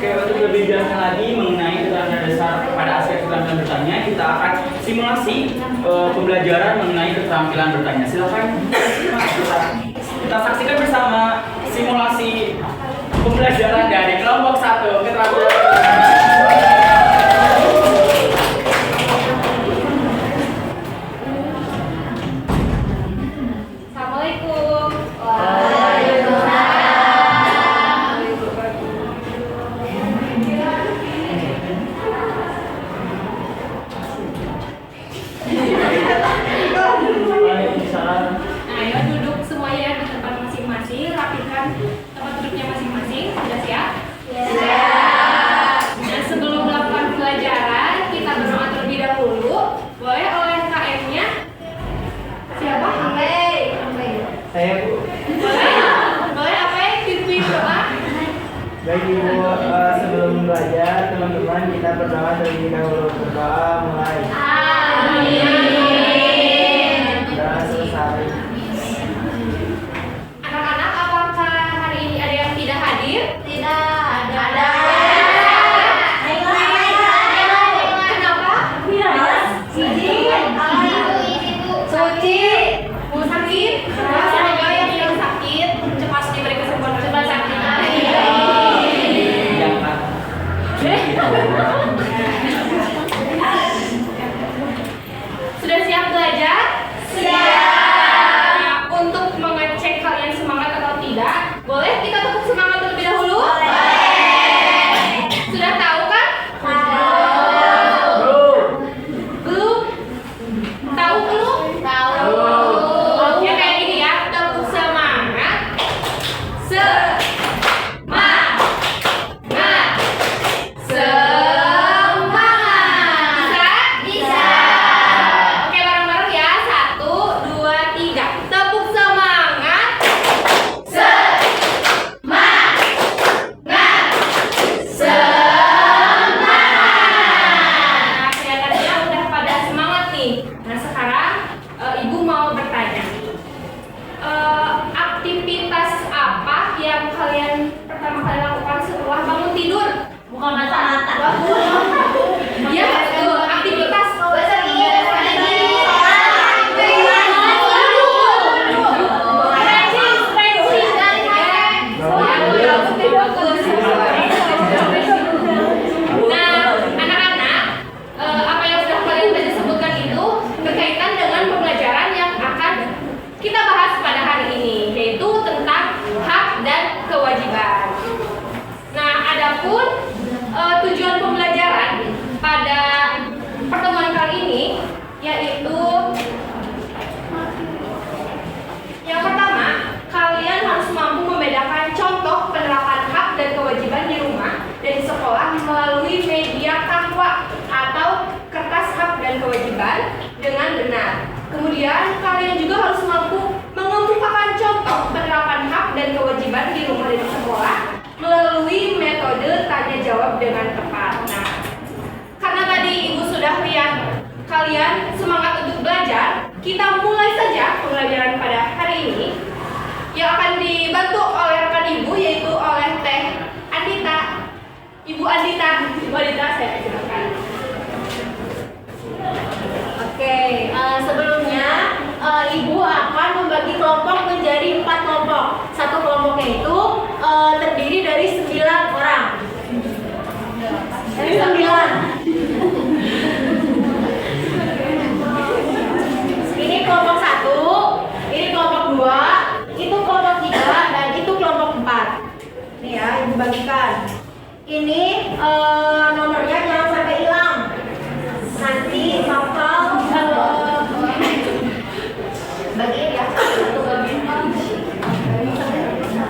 Oke, untuk lebih jelasnya lagi mengenai keterangan dasar pada aspek keterampilan bertanya, kita akan simulasi pembelajaran mengenai keterampilan bertanya. Silakan kita saksikan bersama simulasi pembelajaran dari kelompok 1 keterampilan bertanya. Assalamualaikum. Ayo duduk semuanya di tempat masing-masing, rapikan tempat duduknya masing-masing. Sudah siap? Siap. Nah, sebelum melakukan pelajaran, kita berdoa terlebih dahulu. Boleh oleh KM-nya? Siapa? Saya Bu. Boleh apa ya? Pimpin doa. Baik Ibu, sebelum belajar teman-teman kita berdoa terlebih dahulu. Berdoa mulai. Amin. Sudah selesai. Anak-anak, apakah hari ini ada yang tidak hadir? Tidak ada. Kenapa? Suci. Mau sakit? Semoga yang sakit cepat diberi kesembuhan. Cepat sakit. Sudah siap belajar? Siap. Nah, untuk mengecek kalian semangat atau tidak, boleh kita tepuk semangat terlebih dahulu? Boleh. Sudah tahu kan? Belum? Tahu belum? Tahu. Ya kayak gini ya, tepuk semangat. Semangat. Semangat. Bisa? Oke, bareng-bareng ya. 1, 2, 3. Tepuk semangat. Semangat. Nah, kelihatannya udah pada semangat nih. Nah, sekarang Ibu mau bertanya. Aktivitas apa yang kalian pertama kali lakukan setelah bangun tidur? Buka mata-mata. Iya, betul. Aktivitas. Nah, anak-anak, apa yang sudah kalian tadi sebutkan itu berkaitan dengan pembelajaran yang akan kita bahas pada hari ini, yaitu tentang hak dan kewajiban. Nah, adapun tujuan pembelajaran pada pertemuan kali ini yaitu yang pertama, kalian harus mampu membedakan contoh penerapan hak dan kewajiban di rumah dan di sekolah melalui media kahwa atau kertas hak dan kewajiban dengan benar. Kemudian kalian juga harus mampu mengemukakan contoh penerapan hak dan kewajiban di rumah dan di sekolah melalui metode tanya jawab dengan tepat. Nah, karena tadi Ibu sudah lihat kalian semangat untuk belajar, kita mulai saja pembelajaran pada hari ini yang akan dibantu oleh rekan Ibu, yaitu oleh Teh Andita. Ibu Andita, saya silakan. Oke, sebelumnya Ibu akan membagi kelompok menjadi 4 kelompok. Satu kelompoknya itu terdiri dari 9 orang. Dari 9. Ini kelompok 1, ini kelompok 2, itu kelompok 3, dan itu kelompok 4. Nih ya, Ibu bagikan. Ini nomornya jangan sampai hilang. Nanti bakal bagiin ya,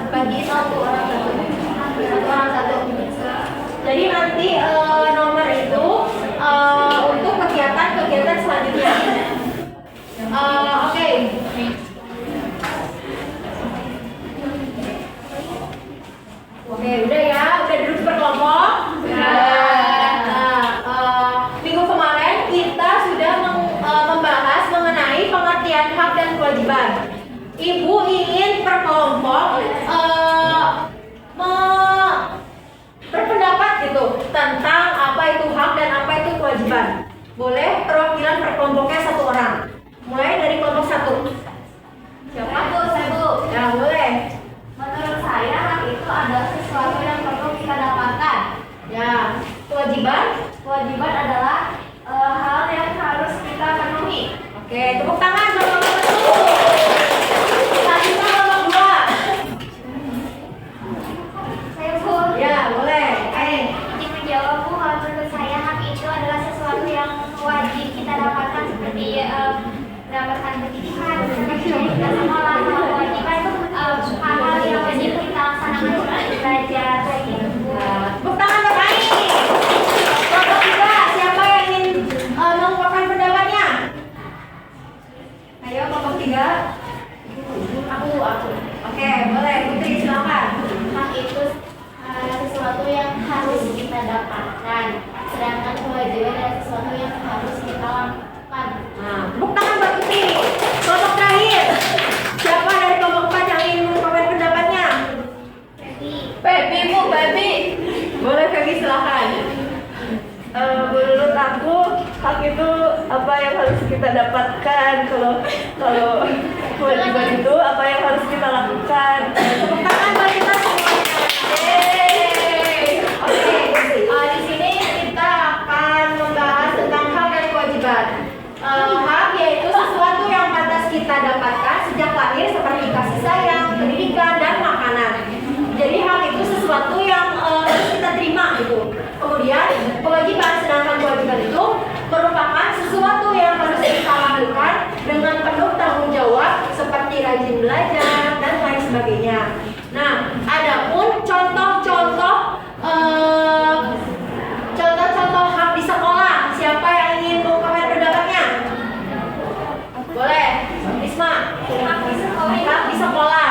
bagiin satu orang satu. Jadi nanti nomor itu untuk kegiatan selanjutnya. Oke. Oke, udah ya, udah duduk berkelompok. Minggu kemarin kita sudah membahas mengenai pengertian hak dan kewajiban. Ibu ingin per kelompok berpendapat hak itu apa yang harus kita dapatkan, kalau kewajiban itu apa yang harus kita lakukan. Tepuk tangan buat kita semuanya. Yeay. Oke, di sini kita akan membahas tentang hak dan kewajiban. Hak yaitu sesuatu yang pantas kita dapatkan sejak lahir seperti kasih sayang, pendidikan, dan makanan. Jadi hak itu sesuatu yang harus kita terima gitu. Kemudian kewajiban, sedangkan kewajiban itu merupakan sesuatu yang harus kita lakukan dengan penuh tanggung jawab seperti rajin belajar dan lain sebagainya. Nah, adapun contoh-contoh hak di sekolah, siapa yang ingin mengungkapkan pendapatnya? Boleh, Risma. Hak di sekolah. Hak di sekolah.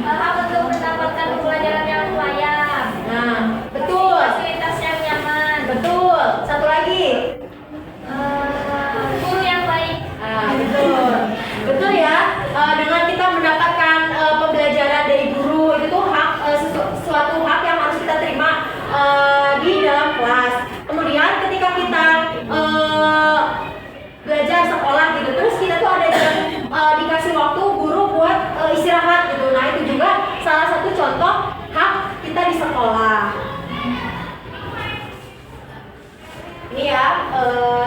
Hak untuk mendapatkan pembelajaran yang layak. Nah, betul. Fasilitas yang nyaman. Betul. Satu lagi. Guru yang baik. Betul. Betul ya. Dengan kita mendapatkan pembelajaran dari guru itu tuh hak, suatu hak yang harus kita terima di dalam kelas. Kemudian ketika kita belajar sekolah gitu, terus kita tuh ada jam dikasih waktu guru buat istirahat gitu. Nah, itu juga salah satu contoh hak kita di sekolah. Ini ya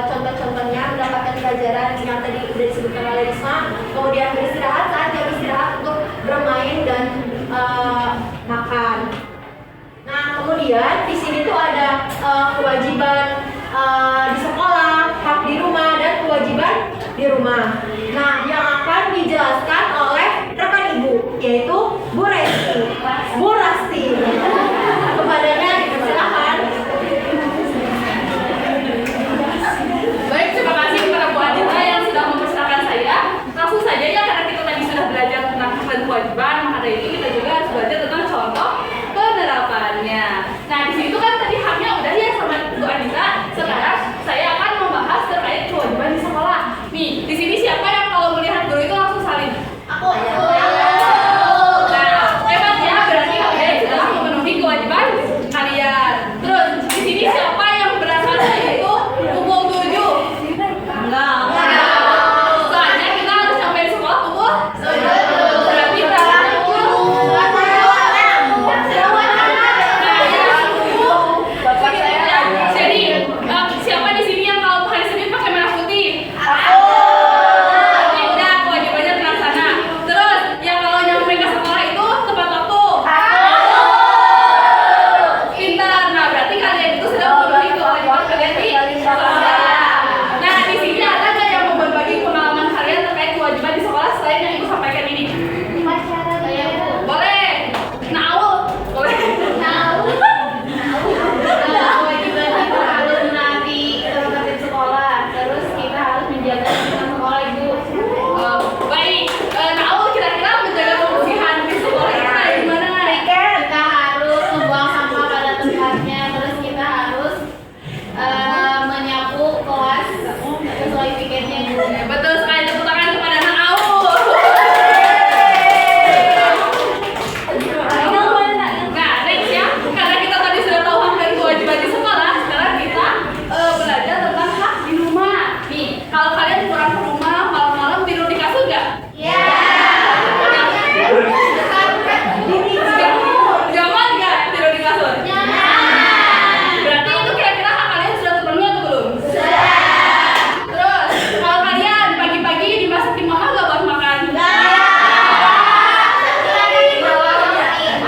contoh-contohnya mendapatkan pelajaran yang tadi udah disebutkan oleh Risma. Kemudian beristirahat, saat jam istirahat untuk bermain dan makan. Nah, kemudian di sini tuh ada kewajiban di sekolah, hak di rumah, dan kewajiban di rumah. Nah, yang akan dijelaskan oleh rekan ibu, yaitu Bu Resti. Bu Rasti. Kepadanya dipersilakan. Baik, terima kasih kepada Bu Adita yang sudah mempersilahkan saya. Langsung saja ya, karena kita tadi sudah belajar tentang hak dan kewajiban, maka dari itu kita juga harus belajar tentang contoh penerapannya. Nah, di situ kan tadi haknya udah ya sama Bu Adita. Sekarang saya akan membahas terkait kewajiban di sekolah. Nih, di sini siapa yang kalau melihat guru itu langsung saling? Aku. Nah, hebat ya, berarti kalian sudah memenuhi kewajiban kalian. Terus di sini siapa yang berangkatnya itu pukul 7? Enggak. Soalnya kita harus sampai di sekolah pukul 7. Berarti berangkatnya pukul Bapak saya. Jadi siapa di sini yang kalau hari Senin pakai merah putih? Ini udah kewajibannya terlaksana. Terus yang kalau nyampe ke sekolah itu tepat waktu. Pintar. Nah, berarti kalian itu sudah memenuhi kewajiban kalian di sekolah. Nah, di sini ada nggak yang mau berbagi pengalaman kalian terkait kewajiban di sekolah selain yang ibu sampaikan ini? Boleh. Boleh. Kewajiban kita harus menaati tertib sekolah. Terus kita harus menjaga lingkungan sekolah, Ibu. Baik. Kira-kira menjaga kebersihan di sekolah kita gimana? Kita harus membuang sampah pada tempatnya. Terus kita harus menyapu kelas sesuai piketnya, Ibu. Betul sekali, tepuk tangan kepada anak AU. Nah, next ya, karena kita tadi sudah tahu hak dan kewajiban di sekolah, sekarang kita belajar tentang hak di rumah. Nih, kalau kalian pulang ke rumah malam-malam tidur di kasur nggak? Jangan nggak tidur di kasur? Berarti itu kira-kira hak kalian sudah terpenuhi atau belum? Terus, kalau kalian pagi-pagi dimasakin mama nggak buat makan?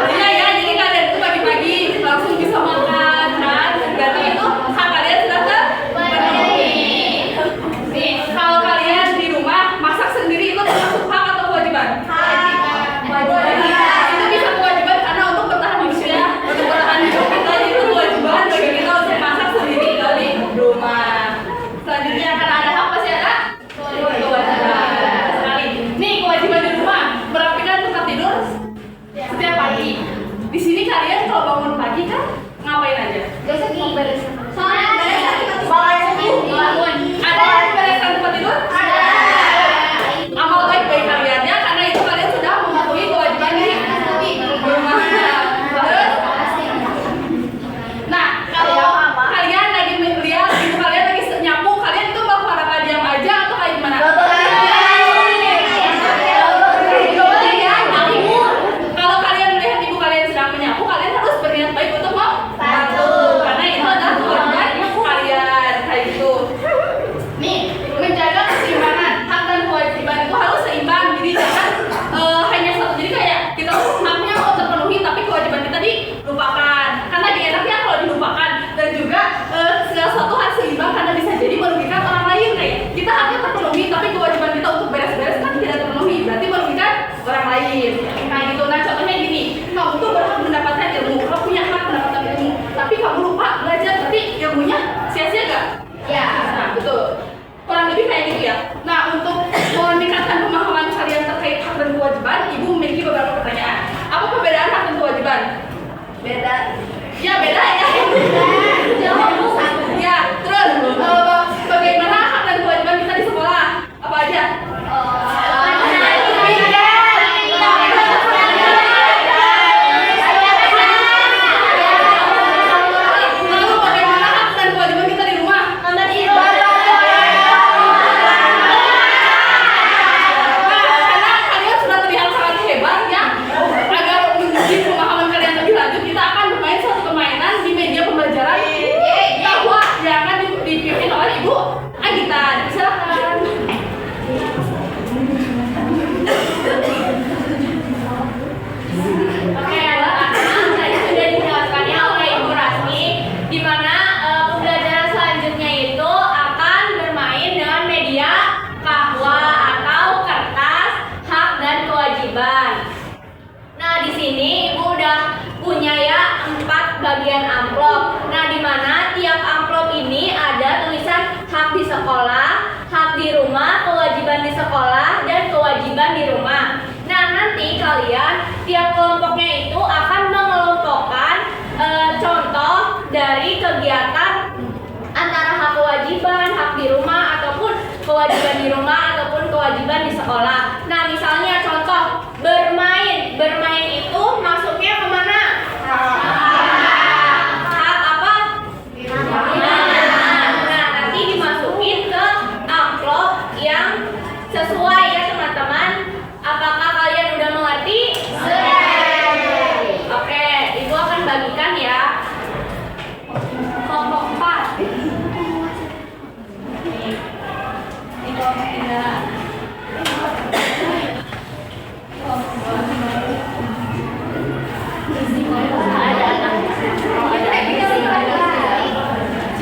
Iya ya, jadi kalian itu pagi-pagi langsung bisa makan kan? Berarti itu hak kalian sudah terpenuhi. Nih, kalau kalian di rumah masak sendiri itu termasuk hak atau kewajiban? Itu bisa kewajiban karena untuk bertahan hidup ya, untuk bertahan hidup kita itu kewajiban bagi kita untuk masak sendiri kalau di rumah. Selanjutnya karena ada hak pasti ada kewajiban sekali. Nih, kewajiban di rumah merapikan tempat tidur setiap pagi. Di sini kalian kalau bangun pagi kan ngapain aja? Bangun. Ada yang membereskan tempat tidur? Amal baik bagi kalian ya, karena itu kalian sudah mematuhi kewajiban di rumah. Terus, nah kalau kalian lagi lihat, kalian lagi nyapu, kalian sini Ibu udah punya ya 4 bagian amplop. Nah, di mana tiap amplop ini ada tulisan hak di sekolah, hak di rumah, kewajiban di sekolah, dan kewajiban di rumah. Nah, nanti kalian tiap kelompoknya itu akan mengelompokkan contoh dari kegiatan antara hak kewajiban, hak di rumah, ataupun kewajiban di rumah, ataupun kewajiban di sekolah. Nah, misalnya contoh bermain. Bermain itu masuknya kemana? Hak apa? Nah, nanti dimasukin ke amplop yang sesuai ya teman-teman. Apakah kalian udah mengerti? Oke, Ibu akan bagikan ya. Kelompok 4. Ini kelompok 3.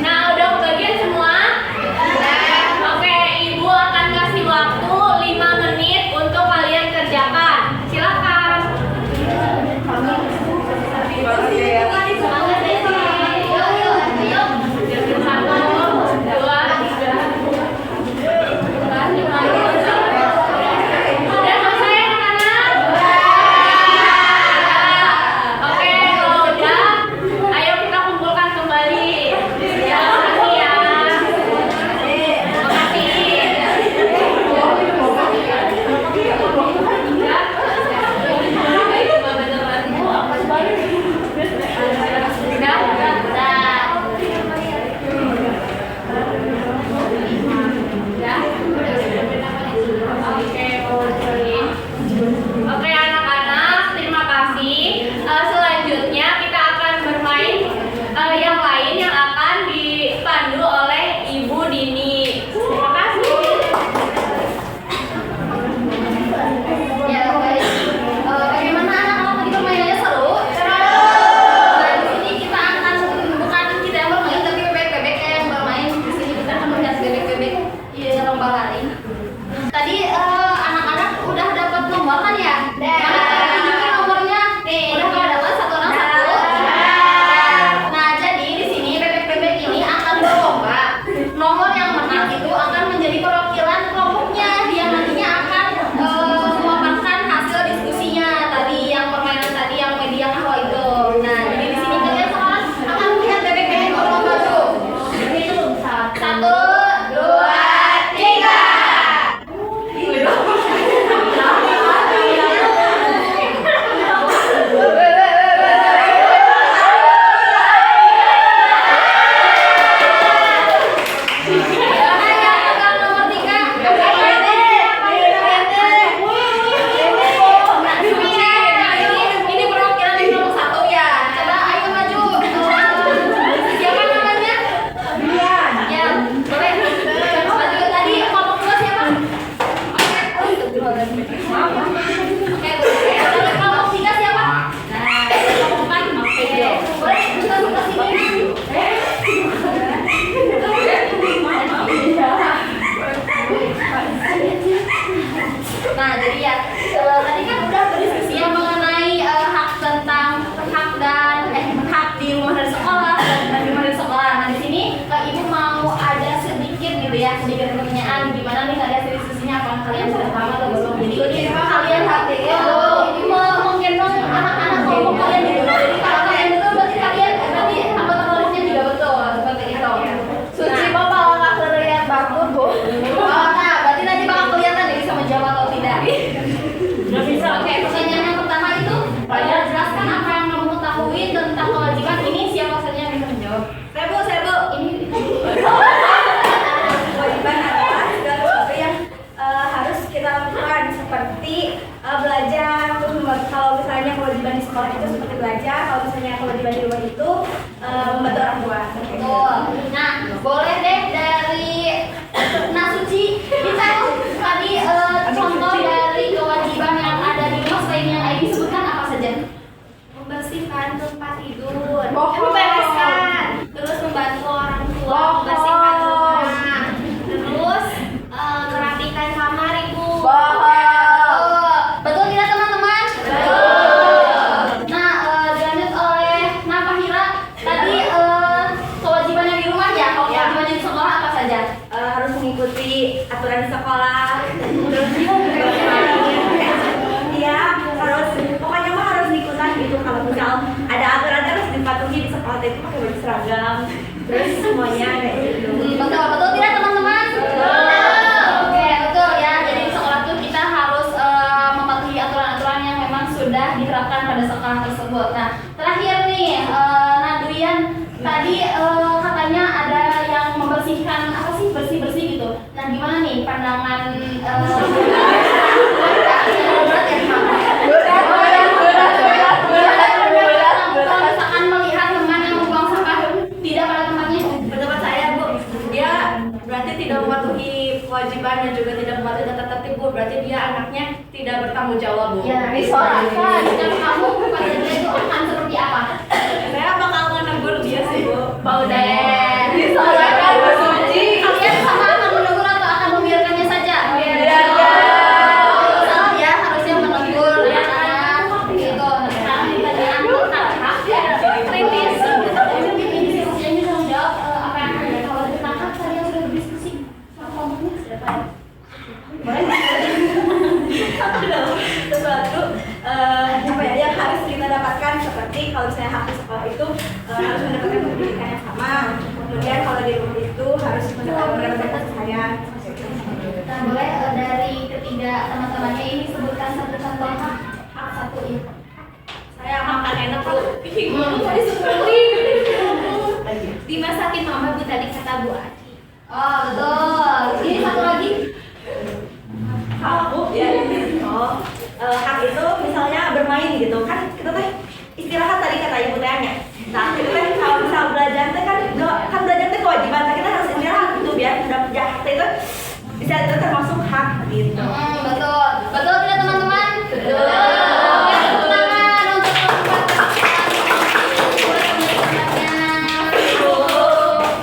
Nah, udah kebagian semua? Oke, Ibu akan kasih waktu 5 menit untuk kalian kerjakan. Silakan. Oke anak-anak, terima kasih. Selanjutnya kita akan bermain yang lain yang akan dipandu oleh Ibu Dini. Terima kasih. Ya, baik. Bagaimana anak-anak tadi permainannya seru? Seru. Nah, di sini kita akan bukan kita yang bermain, tapi bebek-bebek yang bermain. Di sini kita akan melihat bebek-bebek di lomba lari. Tadi anak-anak udah dapat nomor kan ya? Tunjukin nomornya. Udah pada dapat satu orang satu. Nah, jadi di sini bebek-bebek ini akan berlomba. Nomor yang menang itu akan menjadi perwakilan kelompoknya. Dia nantinya akan memaparkan hasil diskusinya tadi yang permainan tadi yang media kahwa itu. Nah, jadi di sini kalian sekarang akan melihat bebek-bebek berlomba dulu. Hitung 1, 2, 3. Nah, jadi ya tadi kan udah berdiskusi ya mengenai hak di rumah dari sekolah dan di rumah dari sekolah. Nah, di sini Ibu mau ada sedikit gitu ya, sedikit pertanyaan gimana nih kalian diskusinya, apa kalian sudah paham atau belum? Jadi kalian menggendong anak-anak kelompok kalian gitu. Jadi kalau kalian betul berarti kalian nanti anggota kelompoknya juga betul seperti itu. Suci bapak langkah terlihat bagus bu. Nah, berarti nanti bakal kelihatan nih bisa menjawab atau tidak. Oke, pertanyaan yang pertama itu jelaskan apa yang kamu ketahui tentang kewajiban ini. Siapa saja yang bisa menjawab? Saya bu. Ini kewajiban adalah segala sesuatu yang harus kita lakukan seperti belajar. Kalau misalnya kewajiban di sekolah itu seperti belajar, kalau misalnya kewajiban di rumah itu membantu orang tua. betul. Nah, boleh deh dari Suci kita tadi contoh dari kewajiban yang ada di rumah selain yang Aidi sebutkan apa saja? Membersihkan tempat tidur, Membereskan. terus membantu orang tua membersihkan rumah, terus merapikan kamar Ibu. Betul tidak teman-teman? sekolah itu pakai baju seragam, terus semuanya kayak gitu. Betul tidak teman-teman? Oke, betul ya. Jadi di sekolah tuh kita harus mematuhi aturan-aturan yang memang sudah diterapkan pada sekolah tersebut. Nah, terakhir nih, Nadrian tadi katanya ada yang membersihkan apa sih bersih-bersih gitu. Nah, gimana nih pandangan kalau misalkan melihat teman yang membuang sampah tidak pada tempatnya? Pendapat saya Bu, dia berarti tidak mematuhi kewajiban dan juga tidak mematuhi tata tertib Bu, berarti dia anaknya tidak bertanggung jawab Bu. Ya, disoalkan. Dan kamu pada itu akan seperti apa? Saya bakal menegur dia sih Bu. Bau deh. Disoalkan Bu Suci. Kalian sama akan menegur atau akan membiarkannya saja? Ya, harusnya menegur ya. Gitu. Nah, pertanyaan bertahap ya. Kritis. Ini usianya tanggung jawab apa yang akan kalau ditangkap tadi yang sudah berdiskusi. Kelompoknya sudah pada. Sesuatu apa ya yang harus kita dapatkan, seperti kalau misalnya hak di sekolah itu harus mendapatkan pendidikan yang sama, kemudian kalau di rumah itu harus mendapatkan kasih sayang. Nah, boleh dari ketiga teman-temannya ini sebutkan satu contoh hak satu ya. Saya makan enak Bu. Tadi seperti Dimasakin mama Bu tadi kata Bu Adi. oh betul. Ini satu lagi. Hak ya. Hak itu misalnya bermain gitu kan, kita teh istirahat tadi kata ibu tehnya. Nah, kita teh kalau misal belajar teh kan belajar teh kewajiban, nah, kita harus istirahat gitu biar udah kerja itu bisa itu termasuk hak gitu. Betul. Betul tidak teman-teman? Betul. Oke, tepuk tangan untuk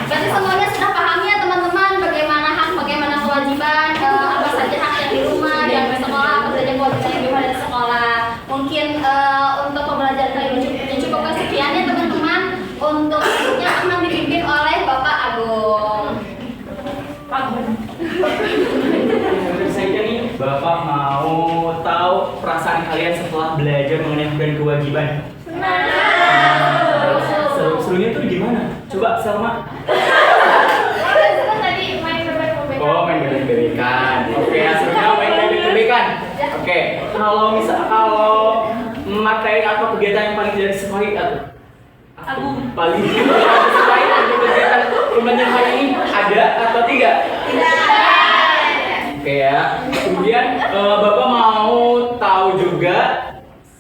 berarti semuanya sudah paham ya teman-teman bagaimana hak, bagaimana kewajiban, apa saja hak yang di rumah, yang di sekolah, apa saja kewajiban yang dimana di sekolah. Mungkin untuk pembelajaran kali ini cukupkan sekian ya teman-teman. Untuk selanjutnya akan dipimpin oleh Bapak Agung. Saya nih, Bapak mau tahu perasaan kalian setelah belajar mengenai hak dan kewajiban? Serunya tuh gimana? Coba Salma. Tadi main bebek-bebek. Oh, main bebek-bebekan. Oke, serunya main bebek-bebekan. Oke, kalau materi atau kegiatan yang paling tidak disukai paling disukai untuk kegiatan pembelajaran hari ini ada atau tidak? Oke ya. Kemudian Bapak mau tahu juga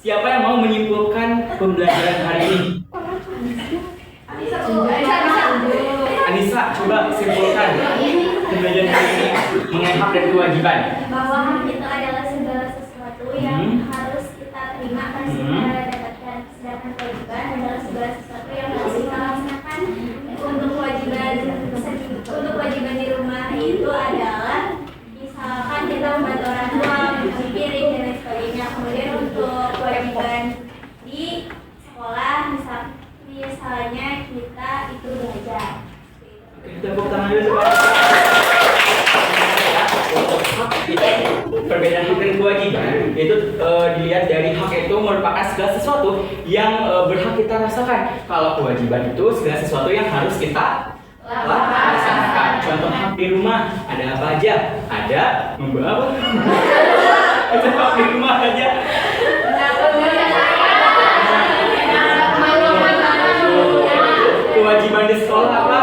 siapa yang mau menyimpulkan pembelajaran hari ini? Anissa, coba simpulkan pembelajaran hari ini mengenai hak dan kewajiban. Bahwa hak itu adalah segala sesuatu yang harus kita terima pasti kita dapatkan, sedangkan kewajiban adalah segala sesuatu yang harus kita laksanakan. Untuk kewajiban di rumah itu adalah misalkan kita membantu orang tua, mencuci piring dan lain sebagainya. Kemudian untuk kewajiban di sekolah misalnya kita itu belajar. Tepuk tangan dulu coba. Perbedaan hak dan kewajiban itu dilihat dari hak itu merupakan segala sesuatu yang berhak kita rasakan. Kalau kewajiban itu segala sesuatu yang harus kita laksanakan. Contoh hak di rumah ada apa aja? Ada membawa apa? Ada hak di rumah aja. Kewajiban di sekolah apa?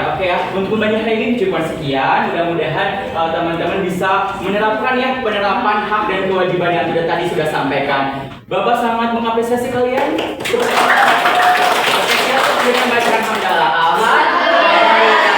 Oke ya, untuk pembelajaran hari ini cuma sekian. Mudah-mudahan teman-teman bisa menerapkan ya penerapan hak dan kewajiban yang sudah sampaikan. Bapak sangat mengapresiasi kalian. Siap dengan bacaan hamdalah. Alhamdulillah.